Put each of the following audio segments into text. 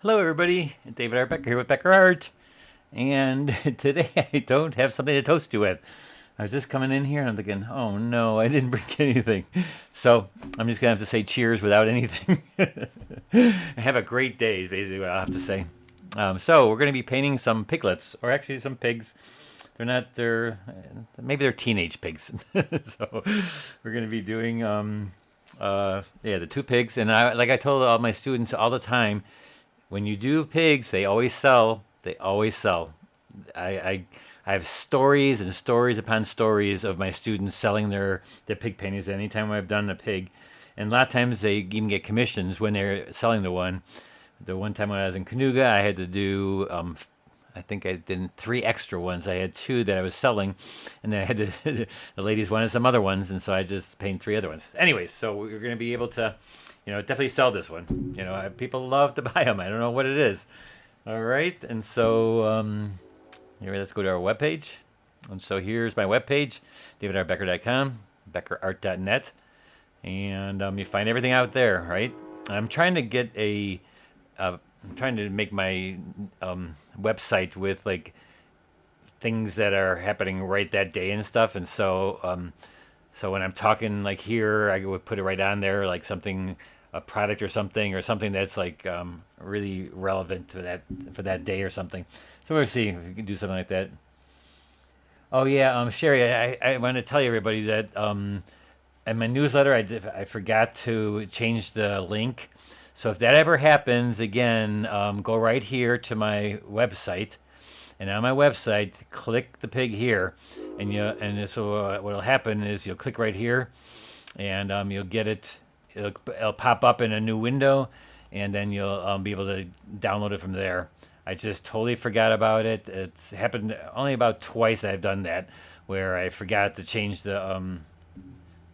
Hello everybody, David R. Becker here with BeckerArt, and today I don't have something to toast you with. I was just coming in here and I'm thinking, oh no, I didn't bring anything. So I'm just gonna have to say cheers without anything. Have a great day is basically what I'll have to say. So we're gonna be painting some piglets, or actually some pigs. Maybe they're teenage pigs. So we're gonna be doing, the two pigs. And like I told all my students all the time, when you do pigs, they always sell. They always sell. I have stories and stories upon stories of my students selling their pig paintings anytime I've done a pig. And a lot of times they even get commissions when they're selling the one. The one time when I was in Canuga, I had to do, I think I did 3 extra ones. I had 2 that I was selling, and then I had to, the ladies wanted some other ones, and so I just painted 3 other ones. Anyways, so we're going to be able to, definitely sell this one. People love to buy them. I don't know what it is. All right, and so here, let's go to our webpage. And so here's my webpage, davidarbecker.com, beckerart.net, and you find everything out there, right? I'm trying to get I'm trying to make my website with like things that are happening right that day and stuff, and so when I'm talking like here, I would put it right on there, like something, a product or something that's like really relevant to that for that day or something. So we'll see if we can do something like that. Oh yeah, Sherry, I want to tell you everybody that in my newsletter I forgot to change the link. So if that ever happens again, go right here to my website, and on my website, click the pig here, and so what'll happen is you'll click right here, and you'll get it. It'll pop up in a new window, and then you'll be able to download it from there. I just totally forgot about it. It's happened only about twice that I've done that, where I forgot to change the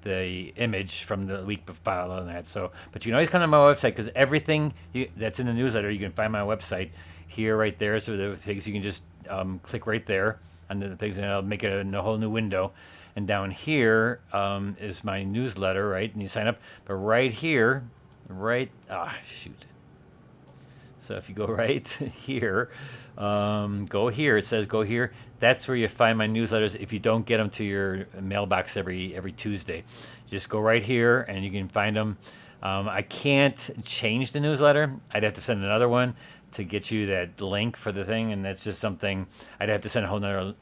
image from the week following that. So, but you can always come to my website, because everything that's in the newsletter you can find my website here, right there. So the pigs, you can just click right there on the pigs, and it'll make it a whole new window. And down here is my newsletter, right? And you sign up. But right here, shoot. So if you go right here, go here. It says go here. That's where you find my newsletters. If you don't get them to your mailbox every Tuesday, just go right here and you can find them. I can't change the newsletter. I'd have to send another one to get you that link for the thing, and that's just something I'd have to send a whole nother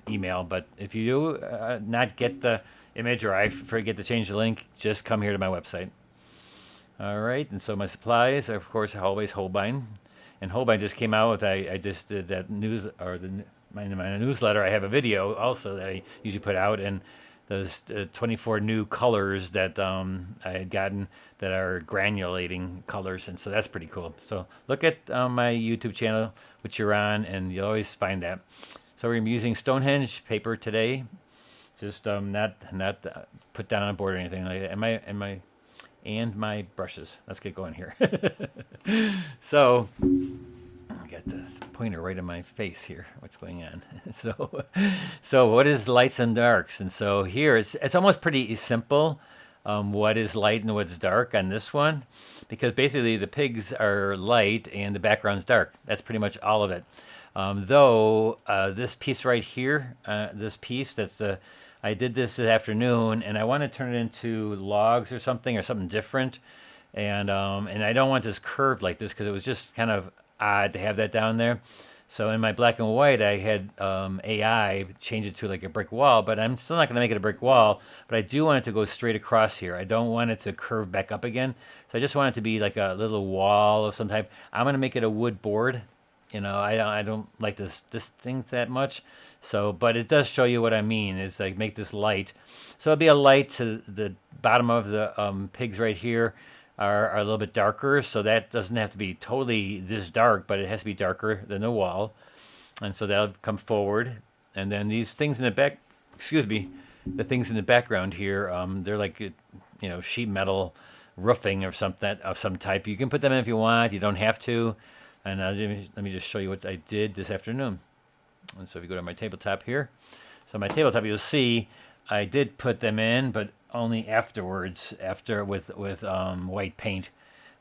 email. But if you do not get the image, or I forget to change the link, just come here to my website. All right, and so my supplies are, of course, always Holbein. And Holbein just came out with, I just did that my newsletter. I have a video also that I usually put out, and those 24 new colors that I had gotten that are granulating colors, and so that's pretty cool. So look at my YouTube channel, which you're on, and you'll always find that. So we're gonna be using Stonehenge paper today, just not put down on a board or anything like that. And my brushes. Let's get going here. So I got this pointer right in my face here. What's going on? So what is lights and darks? And so here it's almost pretty simple. What is light and what's dark on this one? Because basically the pigs are light and the background's dark. That's pretty much all of it. Though this piece right here, I did this afternoon, and I want to turn it into logs or something different, and I don't want this curved like this, because it was just kind of odd to have that down there. So in my black and white, I had AI change it to like a brick wall, but I'm still not going to make it a brick wall. But I do want it to go straight across here. I don't want it to curve back up again. So I just want it to be like a little wall of some type. I'm going to make it a wood board. I don't like this thing that much. So, but it does show you what I mean. Is like make this light. So it'll be a light to the bottom of the pigs right here are a little bit darker. So that doesn't have to be totally this dark, but it has to be darker than the wall. And so that'll come forward. And then these things in the back, the things in the background here, they're like, sheet metal roofing or something of some type. You can put them in if you want. You don't have to. And let me just show you what I did this afternoon. And so if you go to my tabletop here, so my tabletop, you'll see I did put them in, but only afterwards, with white paint.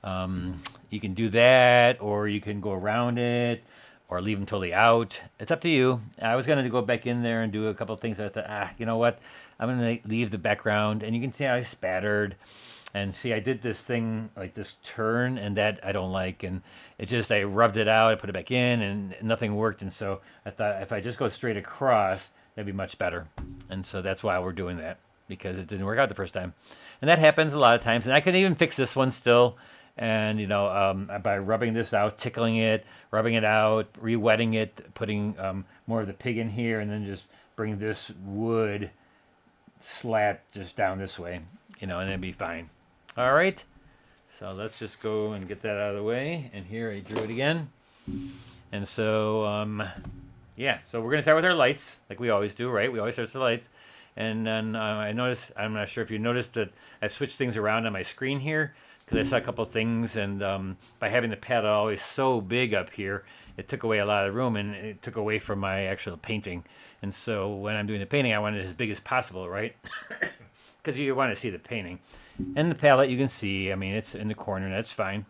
You can do that, or you can go around it, or leave them totally out. It's up to you. I was gonna go back in there and do a couple of things. I thought, you know what? I'm gonna leave the background, and you can see how I spattered. And see, I did this thing like this turn, and that I don't like. And it just, I rubbed it out, I put it back in, and nothing worked. And so I thought if I just go straight across, that'd be much better. And so that's why we're doing that, because it didn't work out the first time. And that happens a lot of times. And I can even fix this one still. And, you know, by rubbing this out, tickling it, rubbing it out, re-wetting it, putting more of the pig in here, and then just bring this wood slat just down this way, you know, and it'd be fine. All right, so let's just go and get that out of the way. And here I drew it again. And so, yeah, so we're going to start with our lights, like we always do, right? We always start with the lights. And then I noticed, I'm not sure if you noticed that I've switched things around on my screen here, because I saw a couple of things. And by having the palette always so big up here, it took away a lot of the room, and it took away from my actual painting. And so when I'm doing the painting, I want it as big as possible, right? Because you want to see the painting. And the palette, you can see, I mean, it's in the corner, and that's fine.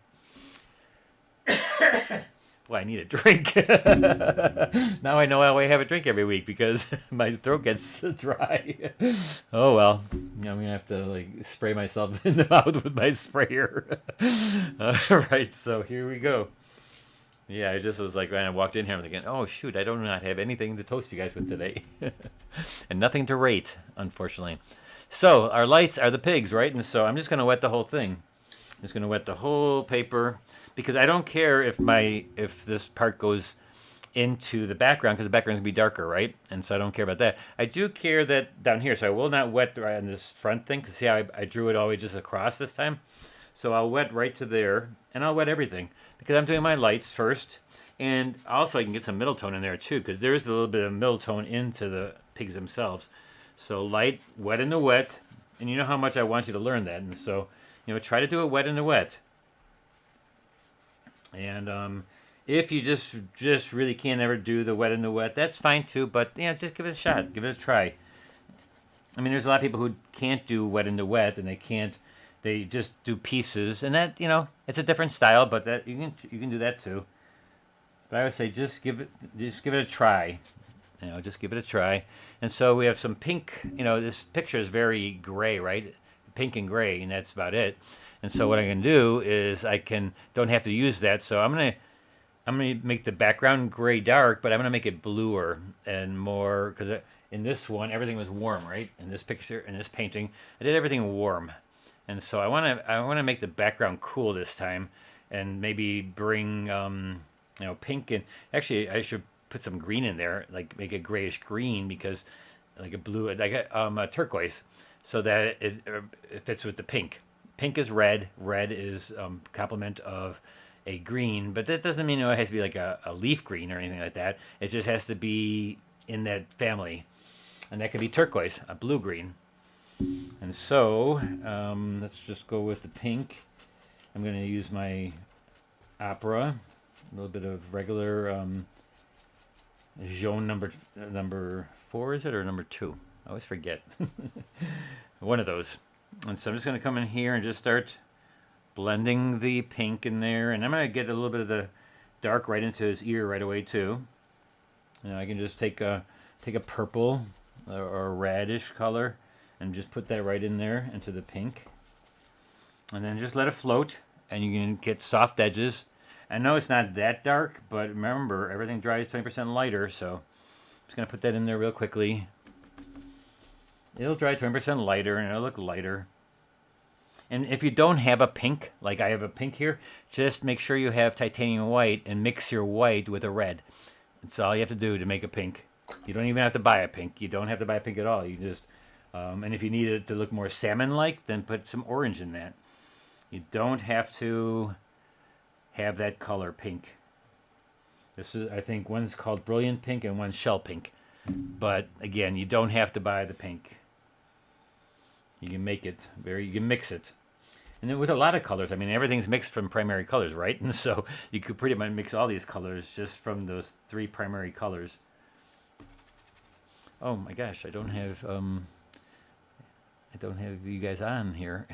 Well, I need a drink. Now I know why I have a drink every week, because my throat gets dry. Oh, well. I'm going to have to, like, spray myself in the mouth with my sprayer. All right, so here we go. Yeah, I just was like, when I walked in here, I'm thinking, oh, shoot, I do not have anything to toast you guys with today. And nothing to rate, unfortunately. So our lights are the pigs, right? And so I'm just going to wet the whole thing. I'm just going to wet the whole paper, because I don't care if this part goes into the background, because the background is going to be darker, right? And so I don't care about that. I do care that down here, so I will not wet right on this front thing, because see how I drew it all the way just across this time? So I'll wet right to there, and I'll wet everything, because I'm doing my lights first. And also I can get some middle tone in there too, because there's a little bit of middle tone into the pigs themselves. So light, wet in the wet, and you know how much I want you to learn that. And so, you know, try to do it wet in the wet. And if you just really can't ever do the wet in the wet, that's fine too. But yeah, just give it a shot, give it a try. I mean, there's a lot of people who can't do wet in the wet, and they just do pieces, and that, you know, it's a different style, but that you can do that too. But I would say just give it a try. You know, just give it a try. And so we have some pink. You know, this picture is very gray, right? Pink and gray, and that's about it. And so what I can do is don't have to use that. So I'm gonna make the background gray dark, but I'm gonna make it bluer and more, because in this one everything was warm, right? In this picture, in this painting, I did everything warm, and so I wanna make the background cool this time, and maybe bring you know, pink, and actually I should put some green in there, like make it grayish green, because like a blue, like a turquoise, so that it fits with the pink. Pink is red. Red is complement of a green, but that doesn't mean it has to be like a leaf green or anything like that. It just has to be in that family, and that could be turquoise, a blue green. And so let's just go with the pink. I'm going to use my opera, a little bit of regular jaune number 4, is it, or number 2? I always forget. One of those. And so I'm just going to come in here and just start blending the pink in there. And I'm going to get a little bit of the dark right into his ear right away too. And I can just take a purple or a reddish color and just put that right in there into the pink. And then just let it float, and you can get soft edges. I know it's not that dark, but remember, everything dries 20% lighter, so I'm just going to put that in there real quickly. It'll dry 20% lighter, and it'll look lighter. And if you don't have a pink, like I have a pink here, just make sure you have titanium white and mix your white with a red. That's all you have to do to make a pink. You don't even have to buy a pink. You don't have to buy a pink at all. You just, and if you need it to look more salmon-like, then put some orange in that. You don't have to have that color pink. This is, I think, one's called brilliant pink and one's shell pink. But again, you don't have to buy the pink. You can make it you can mix it. And then with a lot of colors, I mean, everything's mixed from primary colors, right? And so you could pretty much mix all these colors just from those 3 primary colors. Oh my gosh, I don't have you guys on here.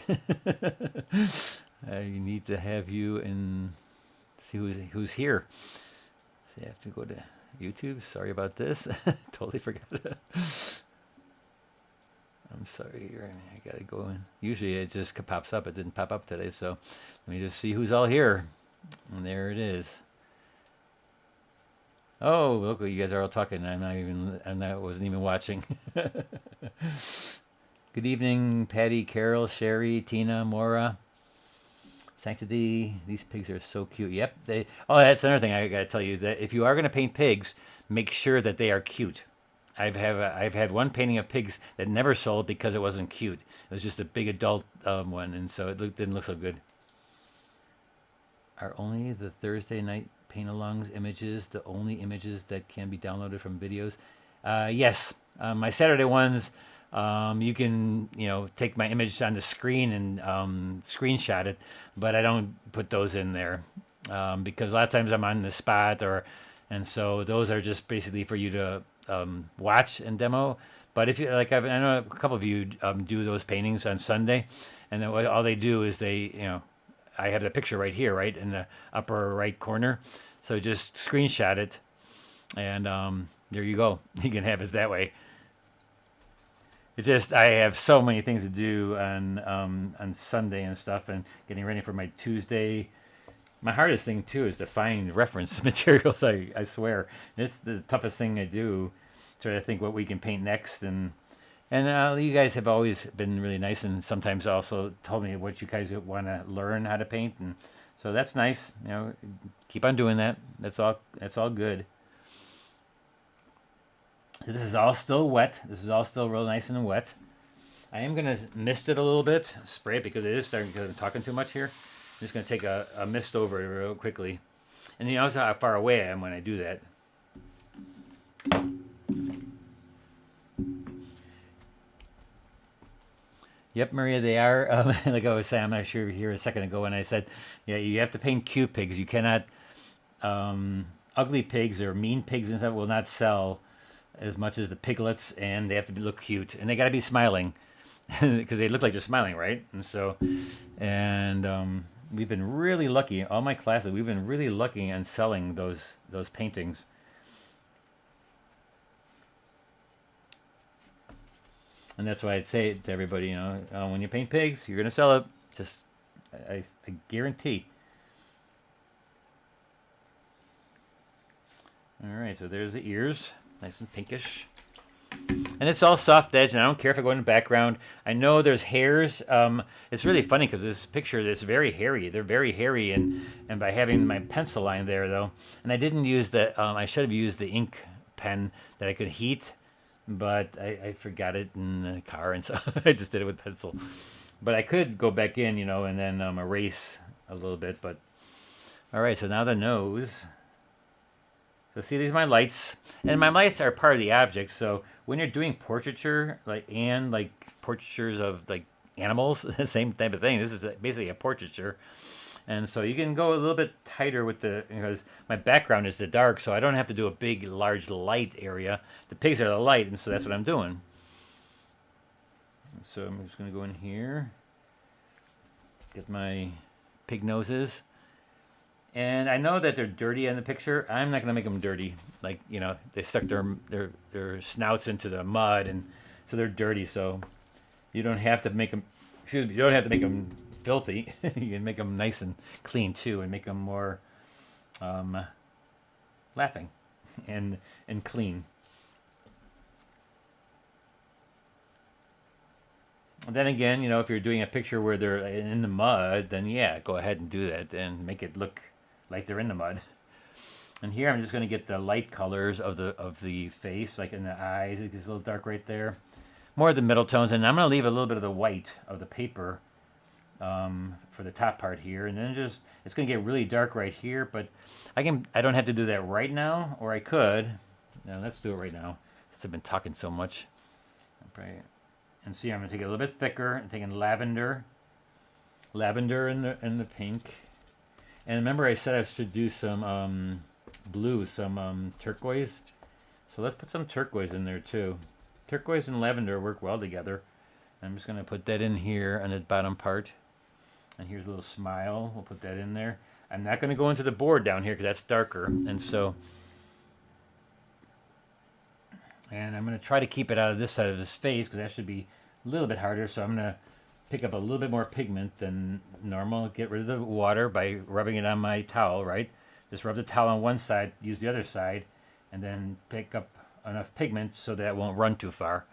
I need to have you and see who's here. So I have to go to YouTube. Sorry about this. Totally forgot. I'm sorry. I gotta go in. Usually it just pops up. It didn't pop up today, so let me just see who's all here. And there it is. Oh, look, you guys are all talking. Wasn't even watching. Good evening, Patty, Carol, Sherry, Tina, Maura, Sanctity. These pigs are so cute. Yep. Oh, that's another thing I gotta tell you, that if you are gonna paint pigs, make sure that they are cute. I've had one painting of pigs that never sold because it wasn't cute. It was just a big adult one, and so it didn't look so good. Are only the Thursday night paint-alongs images the only images that can be downloaded from videos? Yes. My Saturday ones, you can take my image on the screen and screenshot it, but I don't put those in there because a lot of times I'm on the spot, and so those are just basically for you to watch and demo. But if you like, I know a couple of you do those paintings on Sunday, and then all they do is I have the picture right here, right in the upper right corner. So just screenshot it, and there you go. You can have it that way. It's just I have so many things to do on Sunday and stuff, and getting ready for my Tuesday. My hardest thing too is to find reference materials. I swear, it's the toughest thing I do. Try to think what we can paint next, and you guys have always been really nice, and sometimes also told me what you guys want to learn how to paint, and so that's nice. Keep on doing that. That's all good. This is all still wet. This is all still real nice and wet. I am gonna mist it a little bit, spray it because it is starting because I'm talking too much here. I'm just gonna take a mist over it real quickly, and you notice how far away I am when I do that. Yep, Maria, they are. Like I was saying, I'm not sure here a second ago when I said, yeah, you have to paint cute pigs. You cannot, ugly pigs or mean pigs and stuff will not sell as much as the piglets, and they have to look cute, and they got to be smiling because they look like they're smiling, right? And so, we've been really lucky. All my classes, we've been really lucky on selling those paintings. And that's why I'd say to everybody, when you paint pigs, you're going to sell it. Just, I guarantee. All right, so there's the ears. Nice and pinkish. And it's all soft edge, and I don't care if I go in the background. I know there's hairs. It's really funny because this picture is very hairy. They're very hairy, and by having my pencil line there, though. And I didn't use the, I should have used the ink pen that I could heat, but I forgot it in the car, and so I just did it with pencil. But I could go back in, and then erase a little bit. But all right, so now the nose. So see, these are my lights, and my lights are part of the object. So when you're doing portraiture, like portraitures of like animals, the same type of thing. This is basically a portraiture. And so you can go a little bit tighter with because my background is the dark, so I don't have to do a big, large light area. The pigs are the light, and so that's what I'm doing. So I'm just going to go in here, get my pig noses. And I know that they're dirty in the picture. I'm not going to make them dirty. Like, they stuck their snouts into the mud, and so they're dirty. So you don't have to make them, you don't have to make them filthy. You can make them nice and clean too, and make them more laughing and clean. And then again, if you're doing a picture where they're in the mud, then yeah, go ahead and do that and make it look like they're in the mud. And here I'm just going to get the light colors of the face, like in the eyes. It gets a little dark right there. More of the middle tones, and I'm going to leave a little bit of the white of the paper for the top part here, and then it's going to get really dark right here. But I don't have to do that right now, or I could. Now let's do it right now since I've been talking so much. And see, I'm going to take it a little bit thicker. I'm taking lavender in the pink. And remember, I said I should do some blue, some turquoise. So let's put some turquoise in there too. Turquoise and lavender work well together. I'm just going to put that in here on the bottom part. And here's a little smile. We'll put that in there. I'm not going to go into the board down here because that's darker. And I'm going to try to keep it out of this side of his face because that should be a little bit harder. So I'm going to pick up a little bit more pigment than normal. Get rid of the water by rubbing it on my towel, right? Just rub the towel on one side, use the other side, and then pick up enough pigment so that it won't run too far.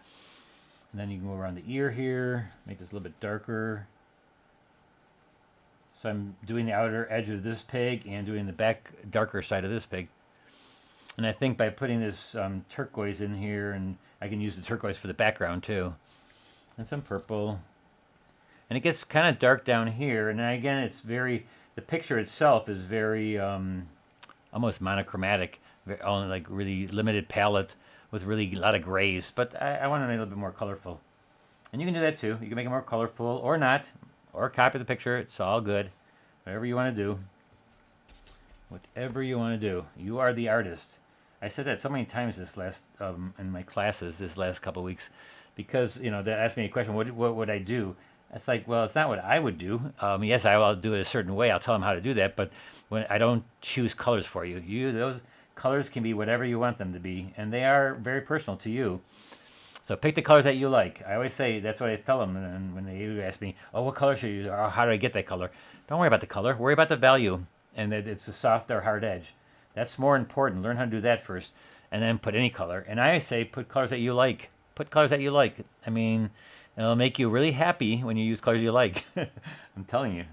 And then you can go around the ear here, make this a little bit darker. So I'm doing the outer edge of this pig and doing the back darker side of this pig. And I think by putting this turquoise in here, and I can use the turquoise for the background too. And some purple. And it gets kind of dark down here. And again, it's very, the picture itself is very almost monochromatic. Only like really limited palette with really a lot of grays. But I want to make it a little bit more colorful. And you can do that too. You can make it more colorful or not. Or copy the picture. It's all good. Whatever you want to do. Whatever you want to do. You are the artist. I said that so many times this last in my classes this last couple of weeks, because they asked me a question. What would I do? It's like, well, it's not what I would do. Yes, I will do it a certain way. I'll tell them how to do that. But when I don't choose colors for you, those colors can be whatever you want them to be, and they are very personal to you. So pick the colors that you like. I always say that's what I tell them. And when they ask me, oh, what color should I use? Or how do I get that color? Don't worry about the color. Worry about the value, and that it's a soft or hard edge. That's more important. Learn how to do that first, and then put any color. And I say put colors that you like. Put colors that you like. I mean, it'll make you really happy when you use colors you like. I'm telling you.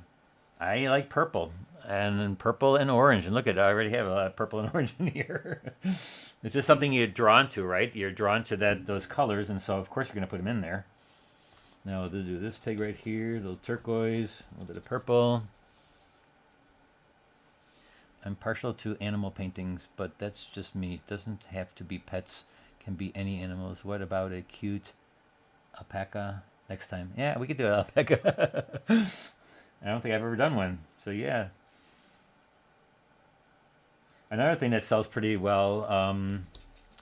I like purple and orange. And look at, I already have a lot of purple and orange in here. It's just something you're drawn to, right? You're drawn to those colors, and so of course you're going to put them in there. Now we'll do this pig right here, a little turquoise, a little bit of purple. I'm partial to animal paintings, but that's just me. It doesn't have to be pets. It can be any animals. What about a cute alpaca next time? Yeah, we could do an alpaca. I don't think I've ever done one. So yeah. Another thing that sells pretty well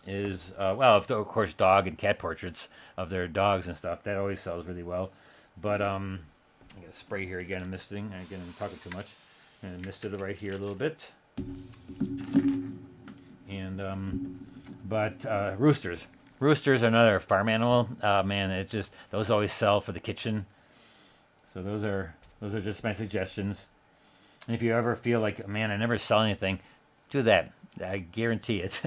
is, of course, dog and cat portraits of their dogs and stuff. That always sells really well. But I got to spray here again. I'm misting. Again, I'm talking too much. And I misted it right here a little bit. And roosters. Roosters are another farm animal. Man, those always sell for the kitchen. So those are just my suggestions. And if you ever feel like, man, I never sell anything, do that. I guarantee it.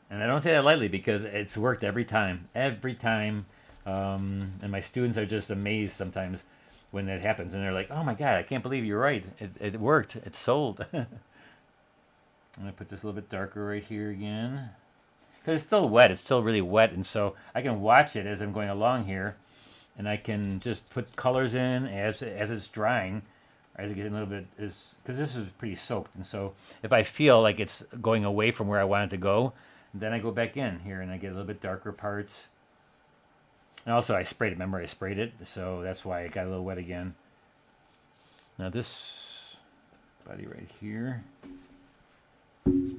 And I don't say that lightly because it's worked every time. Every time. And my students are just amazed sometimes when that happens. And they're like, oh my God, I can't believe you're right. It worked. It sold. I'm going to put this a little bit darker right here again. Because it's still wet. It's still really wet. And so I can watch it as I'm going along here. And I can just put colors in as it's drying. As it gets a little bit, because this is pretty soaked. And so if I feel like it's going away from where I want it to go, then I go back in here and I get a little bit darker parts. And also I sprayed it. Remember I sprayed it. So that's why it got a little wet again. Now this body right here. Look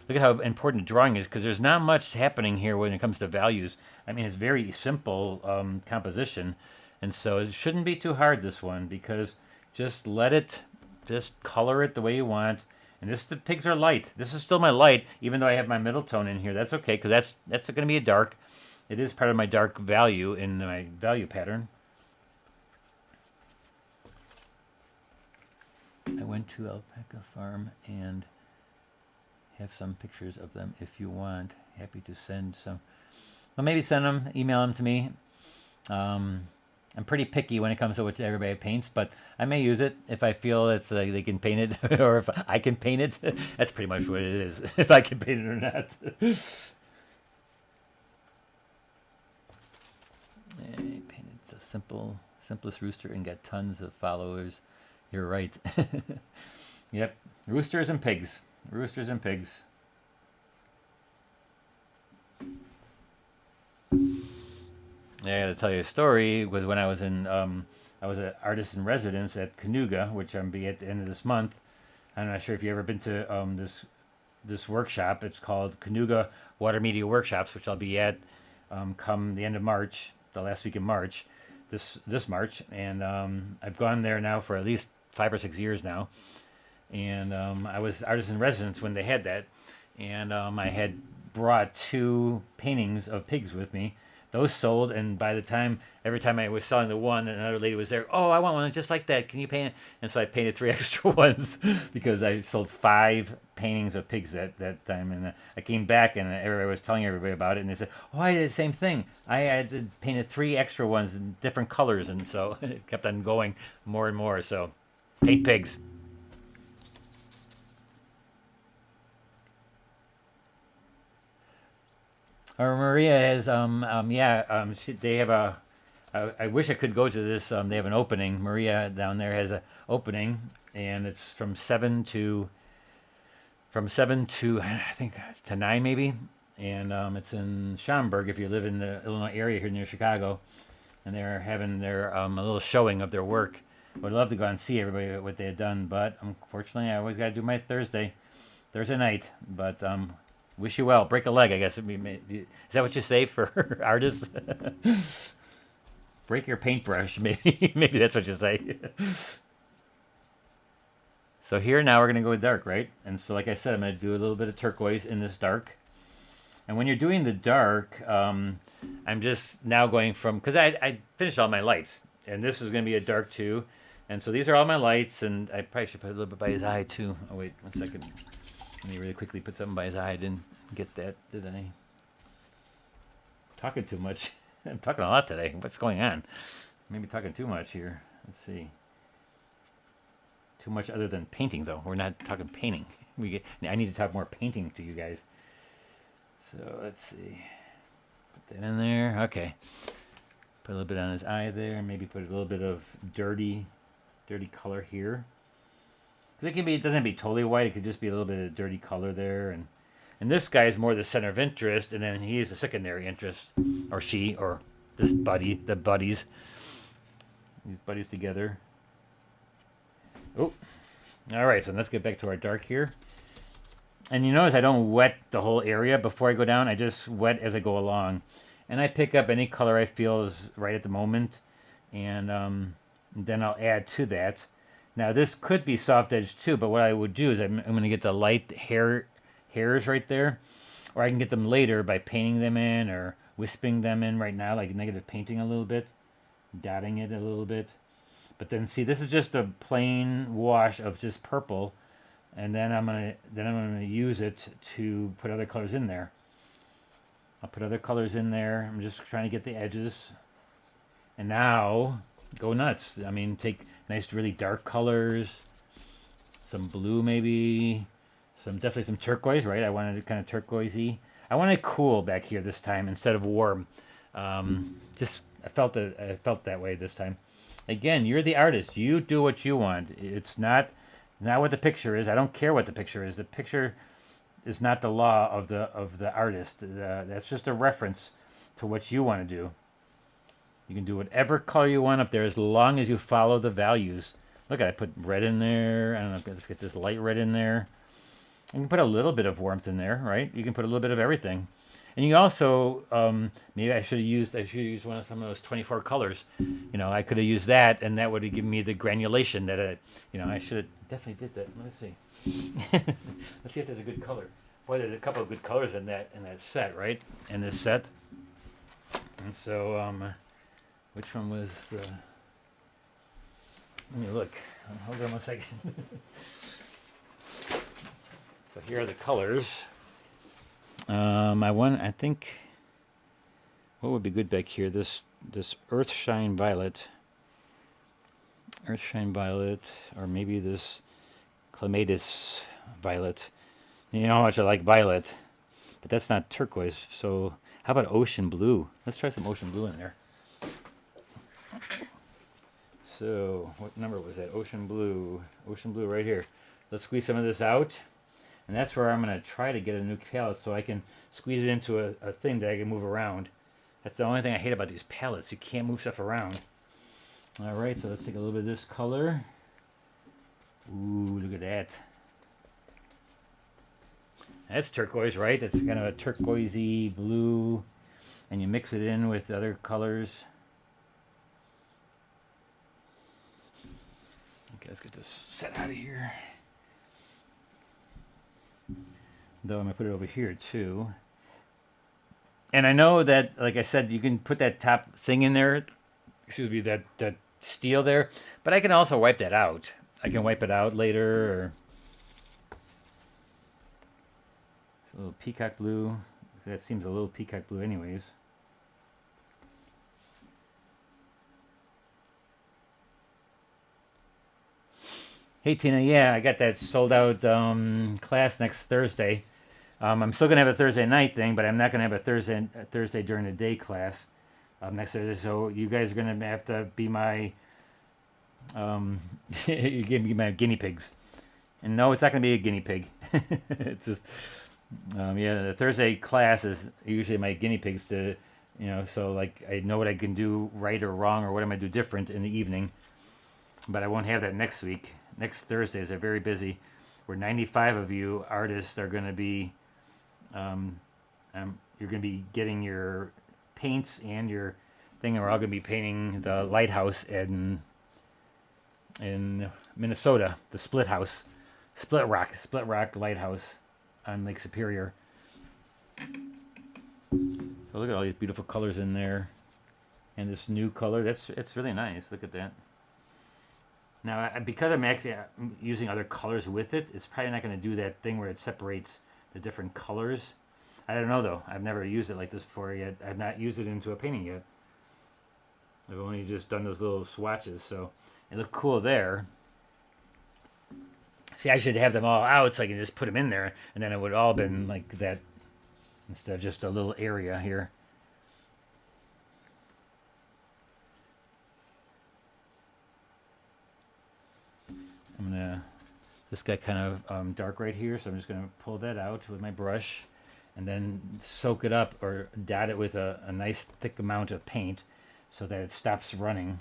at how important drawing is, because there's not much happening here when it comes to values. I mean, it's very simple composition. And so it shouldn't be too hard, this one, because just color it the way you want. And the pigs are light. This is still my light, even though I have my middle tone in here. That's okay, because that's going to be a dark. It is part of my dark value in my value pattern. I went to Alpaca Farm and have some pictures of them if you want. Happy to send some. Well, maybe send them, email them to me. I'm pretty picky when it comes to what everybody paints, but I may use it if I feel it's they can paint it, or if I can paint it. That's pretty much what it is, if I can paint it or not. I painted the simplest rooster and got tons of followers. You're right. Yep, roosters and pigs. Roosters and pigs. I got to tell you a story. Was when I was in, I was an artist in residence at Canuga, which I'm be at the end of this month. I'm not sure if you've ever been to this workshop. It's called Canuga Water Media Workshops, which I'll be at come the end of March, the last week in March. this March, and I've gone there now for at least 5 or 6 years now. And I was artist in residence when they had that, and I had brought 2 paintings of pigs with me. Those sold, and by the time, every time I was selling the one, another lady was there. Oh, I want one just like that. Can you paint it? And so I painted 3 extra ones because I sold 5 paintings of pigs that time. And I came back, and everybody was telling everybody about it, and they said, "Oh, I did the same thing. I had painted 3 extra ones in different colors," and so it kept on going more and more. So, paint pigs. Or Maria has they have a. I wish I could go to this. They have an opening. Maria down there has an opening, and it's from seven to I think to 9 maybe, and it's in Schaumburg if you live in the Illinois area here near Chicago, and they're having their a little showing of their work. Would love to go and see everybody what they had done, but unfortunately I always got to do my Thursday night. But wish you well. Break a leg, I guess. Is that what you say for artists? Break your paintbrush, maybe. Maybe that's what you say. So here now we're going to go dark, right? And so like I said, I'm going to do a little bit of turquoise in this dark. And when you're doing the dark, I'm just now going from, because I finished all my lights. And this is going to be a dark too. And so these are all my lights. And I probably should put a little bit by his eye too. Oh, wait, 1 second. Let me really quickly put something by his eye. I didn't get that, did I? Talking too much. I'm talking a lot today. What's going on? Maybe talking too much here. Let's see. Too much other than painting, though. We're not talking painting. I need to talk more painting to you guys. So let's see. Put that in there. Okay. Put a little bit on his eye there. Maybe put a little bit of dirty color here. Because it doesn't have to be totally white. It could just be a little bit of dirty color there. And this guy is more the center of interest, and then he is the secondary interest, or she, or this buddy, the buddies. These buddies together. Oh, all right. So let's get back to our dark here. And you notice I don't wet the whole area before I go down. I just wet as I go along, and I pick up any color I feel is right at the moment, and then I'll add to that. Now this could be soft edge too, but what I would do is I'm going to get the light hairs right there, or I can get them later by painting them in or wisping them in right now, like negative painting a little bit, dotting it a little bit. But then see, this is just a plain wash of just purple, and then I'm gonna use it to put other colors in there. I'll put other colors in there. I'm just trying to get the edges, and now go nuts. I mean, take nice, really dark colors, some blue maybe. Definitely some turquoise, right? I wanted it kind of turquoisey. I wanted it cool back here this time instead of warm. I felt that way this time. Again, you're the artist. You do what you want. It's not what the picture is. I don't care what the picture is. The picture is not the law of the artist. That's just a reference to what you want to do. You can do whatever color you want up there as long as you follow the values. Look, I put red in there. I don't know. Let's get this light red in there. You can put a little bit of warmth in there, right? You can put a little bit of everything. And you also, maybe I should have used some of those 24 colors. You know, I could have used that, and that would have given me the granulation that I should have definitely did that. Let me see. Let's see if there's a good color. Boy, there's a couple of good colors in that set, right? In this set. And so, which one was the? Let me look. Hold on 1 second. So here are the colors. I think, what would be good back here? This Earthshine Violet, or maybe this Clematis Violet. You know how much I like violet, but that's not turquoise. So how about Ocean Blue? Let's try some Ocean Blue in there. So what number was that? Ocean Blue right here. Let's squeeze some of this out. And that's where I'm going to try to get a new palette so I can squeeze it into a thing that I can move around. That's the only thing I hate about these palettes. You can't move stuff around. All right, so let's take a little bit of this color. Ooh, look at that. That's turquoise, right? That's kind of a turquoisey blue. And you mix it in with other colors. Okay, let's get this set out of here. Though I'm gonna put it over here too. And I know that, like I said, you can put that top thing in there. Excuse me, that steel there. But I can also wipe that out. I can wipe it out later. Or a little peacock blue. That seems a little peacock blue, anyways. Hey Tina, yeah, I got that sold out class next Thursday. I'm still gonna have a Thursday night thing, but I'm not gonna have a Thursday during the day class next Thursday. So you guys are gonna have to be my you give me my guinea pigs. And no, it's not gonna be a guinea pig. It's just yeah, the Thursday class is usually my guinea pigs to so like I know what I can do right or wrong or what I'm gonna do different in the evening. But I won't have that next week. Next Thursdays are very busy. Where 95 of you artists are going to be, you're going to be getting your paints and your thing. We're all going to be painting the lighthouse in Minnesota, the Split Rock Lighthouse on Lake Superior. So look at all these beautiful colors in there, and this new color. It's really nice. Look at that. Now, because I'm actually using other colors with it, it's probably not going to do that thing where it separates the different colors. I don't know, though. I've never used it like this before yet. I've not used it into a painting yet. I've only just done those little swatches, so it looked cool there. See, I should have them all out so I can just put them in there, and then it would all been like that instead of just a little area here. I'm gonna, this got kind of dark right here, so I'm just gonna pull that out with my brush and then soak it up or dot it with a nice thick amount of paint so that it stops running.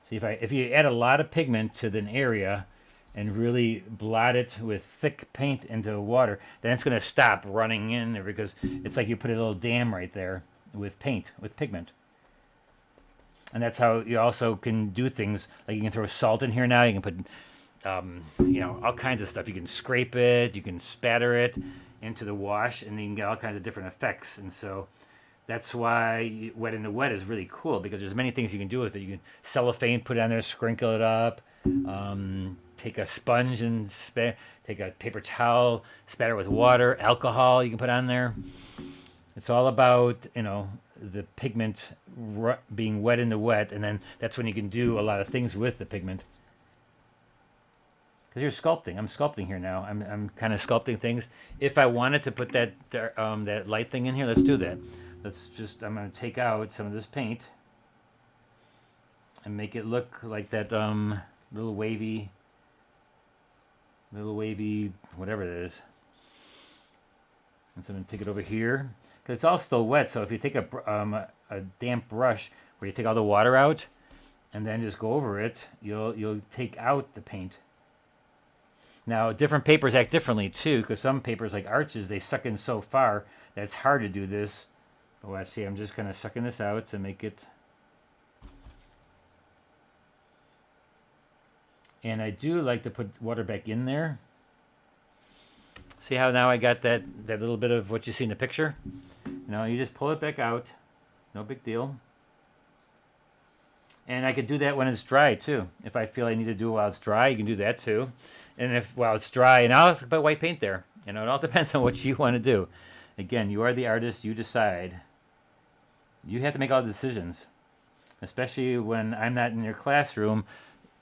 See, if you add a lot of pigment to an area and really blot it with thick paint into water, then it's gonna stop running in there because it's like you put a little dam right there with paint, with pigment. And that's how you also can do things. Like you can throw salt in here now. You can put, all kinds of stuff. You can scrape it. You can spatter it into the wash, and you can get all kinds of different effects. And so that's why wet in the wet is really cool because there's many things you can do with it. You can cellophane, put it on there, sprinkle it up. Take a sponge and take a paper towel, spatter with water, alcohol. You can put on there. It's all about the pigment being wet in the wet, and then that's when you can do a lot of things with the pigment. Because you're sculpting. I'm sculpting here now. I'm kind of sculpting things. If I wanted to put that light thing in here, let's do that. I'm going to take out some of this paint and make it look like that little wavy, whatever it is. And so I'm going to take it over here. Because it's all still wet, so if you take a damp brush where you take all the water out and then just go over it, you'll take out the paint. Now, different papers act differently too, because some papers like arches, they suck in so far that it's hard to do this. But let's see, I'm just kind of sucking this out to make it. And I do like to put water back in there. See how now I got that little bit of what you see in the picture? You just pull it back out. No big deal. And I could do that when it's dry too. If I feel I need to do it while it's dry, you can do that too. And while it's dry, and I'll put white paint there. It all depends on what you want to do. Again, you are the artist. You decide. You have to make all the decisions. Especially when I'm not in your classroom,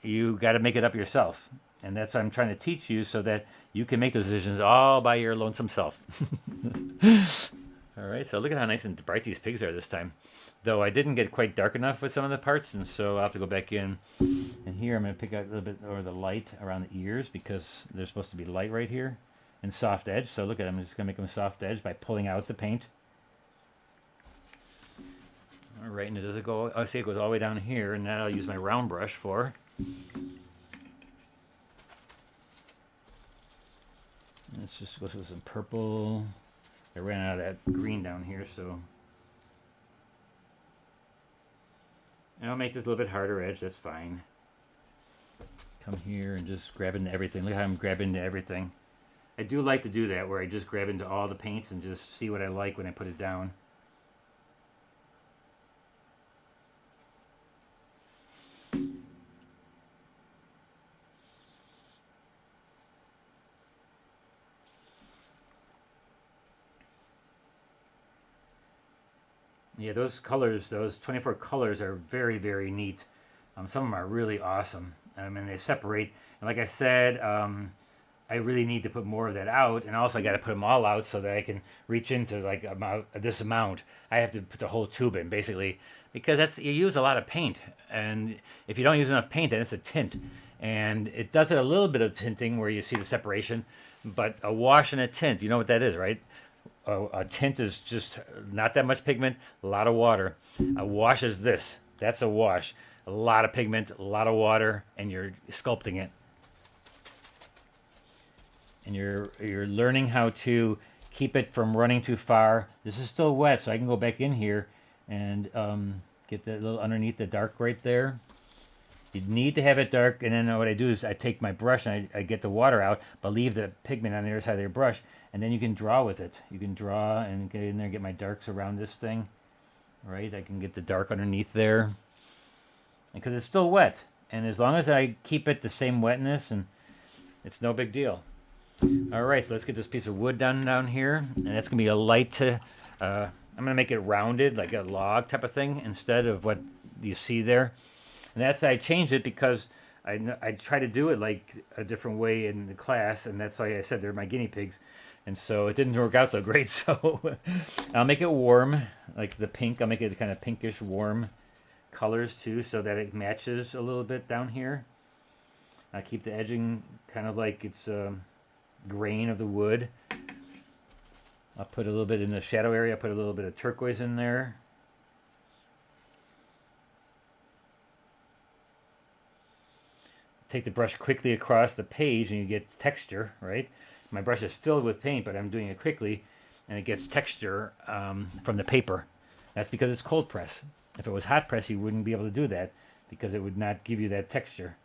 you got to make it up yourself. And that's what I'm trying to teach you so that you can make those decisions all by your lonesome self. All right, so look at how nice and bright these pigs are this time. Though I didn't get quite dark enough with some of the parts, and so I'll have to go back in. And here I'm going to pick out a little bit of the light around the ears because there's supposed to be light right here and soft edge. So look at them. I'm just going to make them soft edge by pulling out the paint. All right, and does it go? I see it goes all the way down here, and that I'll use my round brush for. Let's just go with some purple. I ran out of that green down here, so. And I'll make this a little bit harder edge, that's fine. Come here and just grab into everything. Look how I'm grabbing into everything. I do like to do that, where I just grab into all the paints and just see what I like when I put it down. Yeah, those colors, those 24 colors are very, very neat. Some of them are really awesome. I mean, they separate. And like I said, I really need to put more of that out, and also I got to put them all out so that I can reach into like this amount. I have to put the whole tube in basically, because that's, you use a lot of paint, and if you don't use enough paint, then it's a tint, and it does it a little bit of tinting where you see the separation, but a wash and a tint, you know what that is, right? A tint is just not that much pigment, a lot of water. A wash is this. That's a wash. A lot of pigment, a lot of water, and you're sculpting it. And you're learning how to keep it from running too far. This is still wet, so I can go back in here and get that little underneath the dark right there. You need to have it dark, and then what I do is I take my brush and I get the water out, but leave the pigment on the other side of your brush, and then you can draw with it. You can draw and get in there, get my darks around this thing, right? I can get the dark underneath there, because it's still wet, and as long as I keep it the same wetness, and it's no big deal. All right, so let's get this piece of wood down here, and that's gonna be a light to. I'm gonna make it rounded, like a log type of thing, instead of what you see there. And that's, I changed it because I try to do it like a different way in the class, and that's why I said they're my guinea pigs, and so it didn't work out so great. So I'll make it warm, like the pink. I'll make it kind of pinkish warm colors too, so that it matches a little bit down here. I keep the edging kind of like it's grain of the wood. I'll put a little bit in the shadow area. I'll put a little bit of turquoise in there. Take the brush quickly across the page and you get texture, right? My brush is filled with paint, but I'm doing it quickly, and it gets texture from the paper. That's because it's cold press. If it was hot press, you wouldn't be able to do that because it would not give you that texture.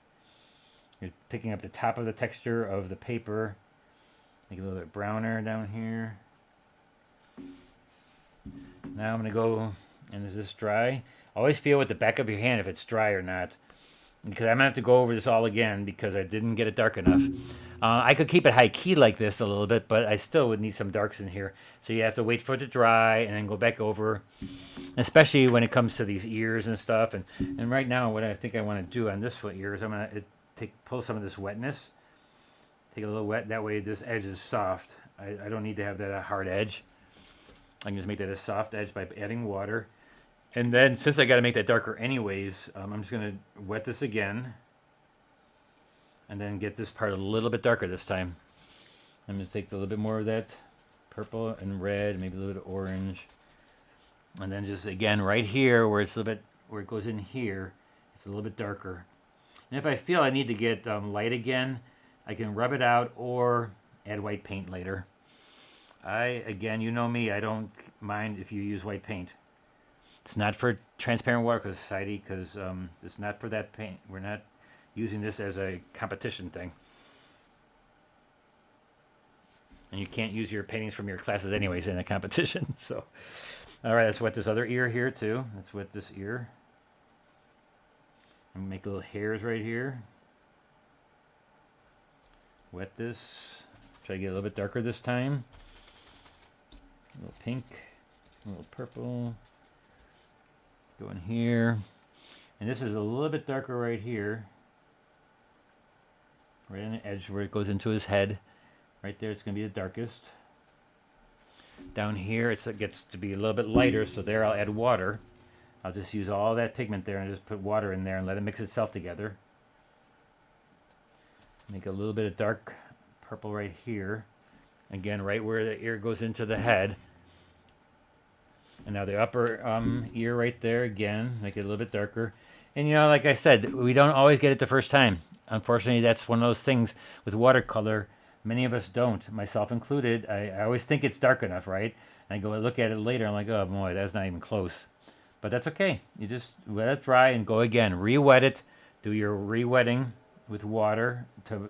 You're picking up the top of the texture of the paper. Make it a little bit browner down here. Now I'm going to go, and is this dry? Always feel with the back of your hand if it's dry or not, because I'm going to have to go over this all again because I didn't get it dark enough. I could keep it high key like this a little bit, but I still would need some darks in here. So you have to wait for it to dry and then go back over, especially when it comes to these ears and stuff. And right now what I think I want to do on this ear is I'm going to pull some of this wetness. Take a little wet, that way this edge is soft. I don't need to have that hard edge. I can just make that a soft edge by adding water. And then, since I got to make that darker anyways, I'm just going to wet this again. And then get this part a little bit darker this time. I'm going to take a little bit more of that purple and red, maybe a little bit of orange. And then just, again, right here, where it's a little bit, where it goes in here, it's a little bit darker. And if I feel I need to get light again, I can rub it out or add white paint later. Again, you know me, I don't mind if you use white paint. It's not for Transparent Watercolor Society because it's not for that paint. We're not using this as a competition thing. And you can't use your paintings from your classes anyways in a competition. So, all right, let's wet this other ear here too. Let's wet this ear. And make little hairs right here. Wet this. Try to get a little bit darker this time. A little pink, a little purple. Go in here. And this is a little bit darker right here. Right on the edge where it goes into his head. Right there, it's going to be the darkest. Down here, it gets to be a little bit lighter, so there I'll add water. I'll just use all that pigment there and just put water in there and let it mix itself together. Make a little bit of dark purple right here. Again, right where the ear goes into the head. And now the upper ear right there, again, make it a little bit darker. And, you know, like I said, we don't always get it the first time. Unfortunately, that's one of those things with watercolor. Many of us don't, myself included. I always think it's dark enough, right? And I go and look at it later, I'm like, oh boy, that's not even close. But that's okay. You just let it dry and go again. Re-wet it. Do your re-wetting with water to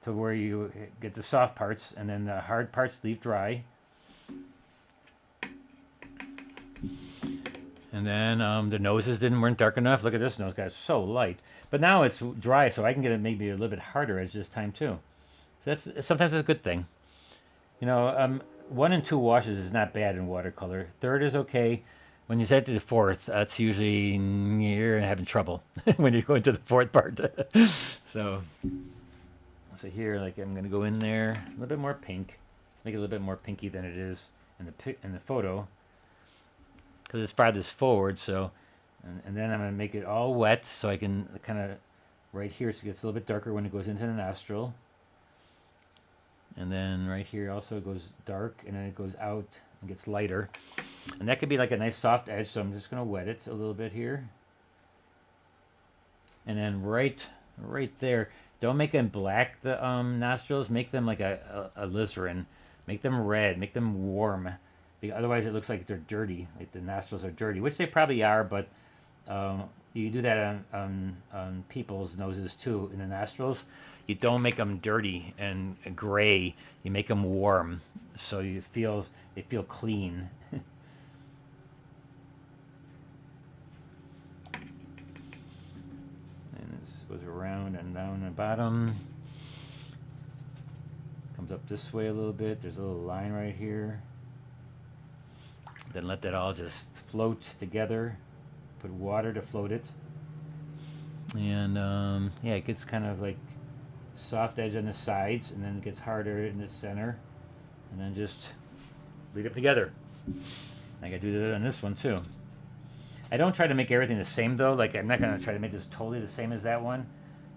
where you get the soft parts, and then the hard parts leave dry. And then the noses weren't dark enough. Look at this nose, guys, so light. But now it's dry, so I can get it maybe a little bit harder edge this time too. So that's sometimes it's a good thing. You know, 1 and 2 washes is not bad in watercolor. 3rd is okay. When you get to the 4th, that's usually you're having trouble when you're going to the 4th part. So here, like I'm gonna go in there a little bit more pink, make it a little bit more pinky than it is in the photo, because it's farthest forward. So, and then I'm gonna make it all wet, so I can kind of right here, so it gets a little bit darker when it goes into the nostril. And then right here also it goes dark, and then it goes out and gets lighter. And that could be like a nice soft edge, so I'm just going to wet it a little bit here. And then right there, don't make them black, the nostrils. Make them like a alizarin. Make them red. Make them warm. Because otherwise it looks like they're dirty, like the nostrils are dirty, which they probably are, but you do that on people's noses too, in the nostrils. You don't make them dirty and gray. You make them warm, so they feel clean. And this goes around and down the bottom. Comes up this way a little bit. There's a little line right here. Then let that all just float together. Put water to float it. And yeah, it gets kind of like soft edge on the sides, and then it gets harder in the center, and then just lead it together. I gotta do that on this one too. I don't try to make everything the same though. Like I'm not gonna try to make this totally the same as that one,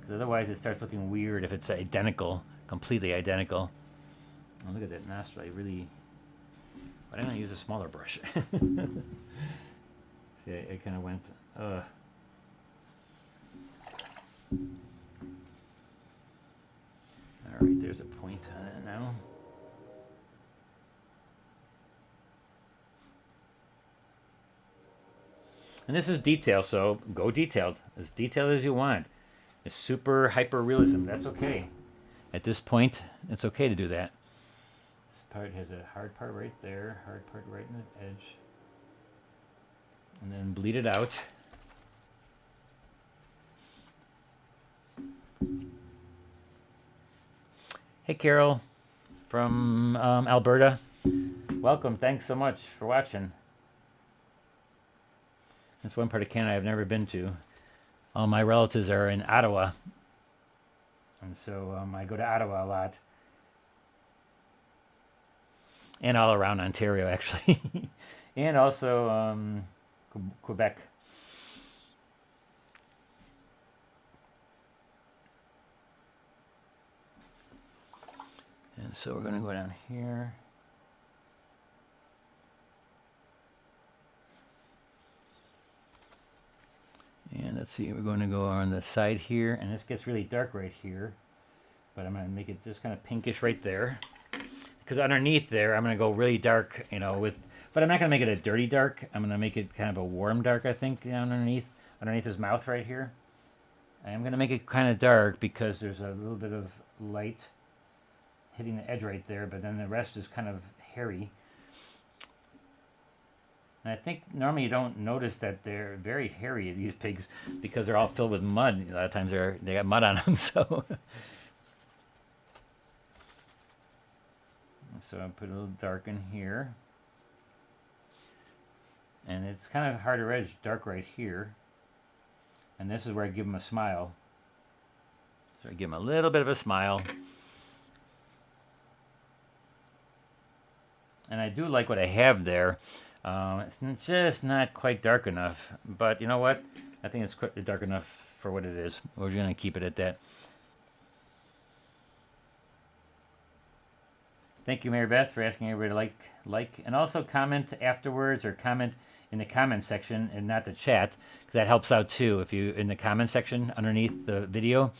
because otherwise it starts looking weird if it's identical, completely identical. Oh, look at that nostril. I really. Why didn't I use a smaller brush? See, I kind of went. Alright, there's a point on it now. And this is detail, so go detailed. As detailed as you want. It's super hyper realism. That's okay. At this point, it's okay to do that. This part has a hard part right there, hard part right in the edge. And then bleed it out. Hey Carol from Alberta. Welcome. Thanks so much for watching. That's one part of Canada I've never been to. All my relatives are in Ottawa. And so I go to Ottawa a lot. And all around Ontario, actually. And also Quebec. And so we're going to go down here. And let's see, we're going to go on the side here. And this gets really dark right here. But I'm going to make it just kind of pinkish right there. Because underneath there, I'm going to go really dark, you know, but I'm not going to make it a dirty dark. I'm going to make it kind of a warm dark, I think, down underneath his mouth right here. I'm going to make it kind of dark because there's a little bit of light hitting the edge right there, but then the rest is kind of hairy. And I think normally you don't notice that they're very hairy, these pigs, because they're all filled with mud. A lot of times they got mud on them, so. So I put a little dark in here. And it's kind of harder edge, dark right here. And this is where I give him a smile. So I give him a little bit of a smile. And I do like what I have there. It's just not quite dark enough. But you know what? I think it's quite dark enough for what it is. We're going to keep it at that. Thank you, Mary Beth, for asking everybody to like, and also comment afterwards, or comment in the comment section and not the chat, because that helps out too. If you in the comment section underneath the video,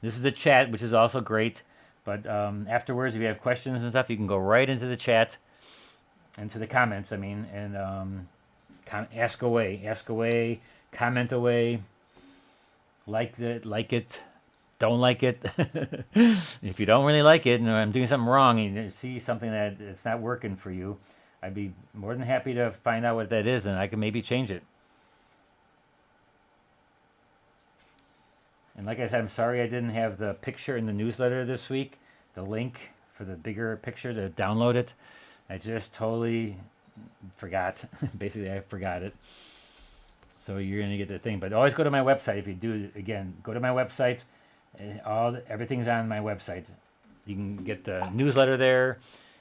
this is the chat, which is also great. But afterwards, if you have questions and stuff, you can go right into the chat, into the comments. I mean, and ask away, comment away, like it, don't like it, if you don't really like it and I'm doing something wrong and you see something that it's not working for you, I'd be more than happy to find out what that is and I can maybe change it. And like I said, I'm sorry I didn't have the picture in the newsletter this week, the link for the bigger picture to download it. I just totally forgot. Basically, I forgot it. So you're going to get the thing. But always go to my website. If you do, again, go to my website. Everything's on my website. You can get the newsletter there.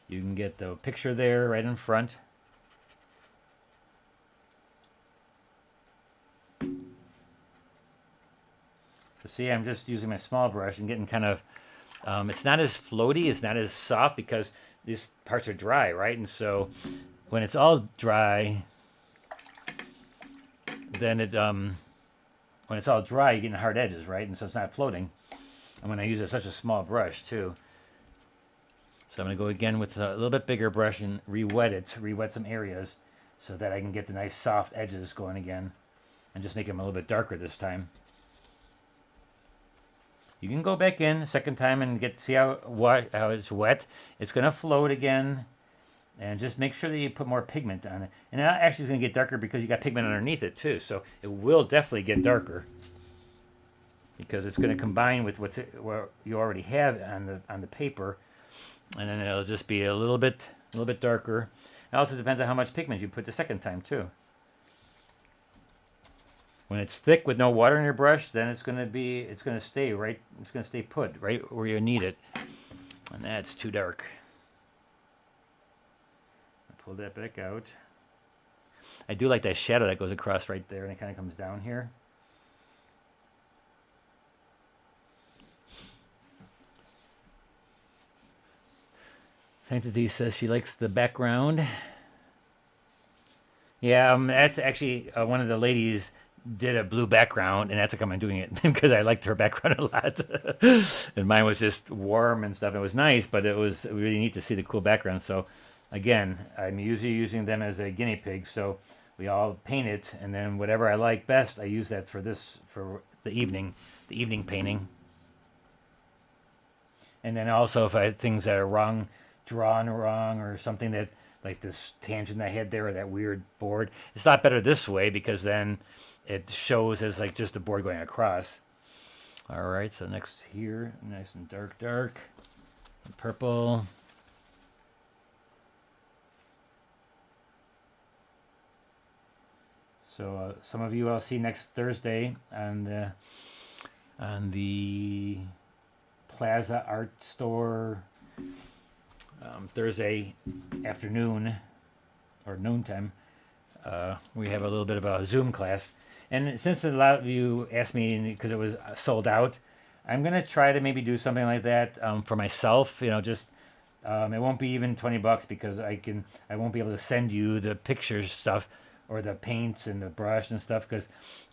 You can get the picture there right in front. So see, I'm just using my small brush and getting kind of, it's not as floaty, it's not as soft because these parts are dry, right? And so when it's all dry, then when it's all dry, you're getting hard edges, right? And so it's not floating. And when I use such a small brush too. So I'm going to go again with a little bit bigger brush and re-wet some areas so that I can get the nice soft edges going again and just make them a little bit darker this time. You can go back in a second time and see how it's wet. It's going to float again. And just make sure that you put more pigment on it. And now actually it's going to get darker because you got pigment underneath it too. So it will definitely get darker. Because it's going to combine with what you already have on the paper. And then it'll just be a little bit darker. It also depends on how much pigment you put the second time too. When it's thick with no water in your brush, then it's going to stay put right where you need it. And that's too dark. I'll pull that back out. I do like that shadow that goes across right there and it kind of comes down here. Sanctity says she likes the background. Yeah, that's actually one of the ladies did a blue background, and that's how come I'm doing it, because I liked her background a lot. And mine was just warm and stuff. It was nice, but it was really neat to see the cool background. So again, I'm usually using them as a guinea pig. So we all paint it, and then whatever I like best, I use that for the evening painting. And then also if I have things that are drawn wrong, or something that, like this tangent I had there, or that weird board, it's a lot better this way because then it shows as like just a board going across. All right, so next here, nice and dark, and purple. So some of you I'll see next Thursday on the Plaza Art Store. Thursday afternoon or noontime, we have a little bit of a Zoom class. And since a lot of you asked me because it was sold out, I'm going to try to maybe do something like that for myself. Just it won't be even $20 because I won't be able to send you the pictures stuff or the paints and the brush and stuff because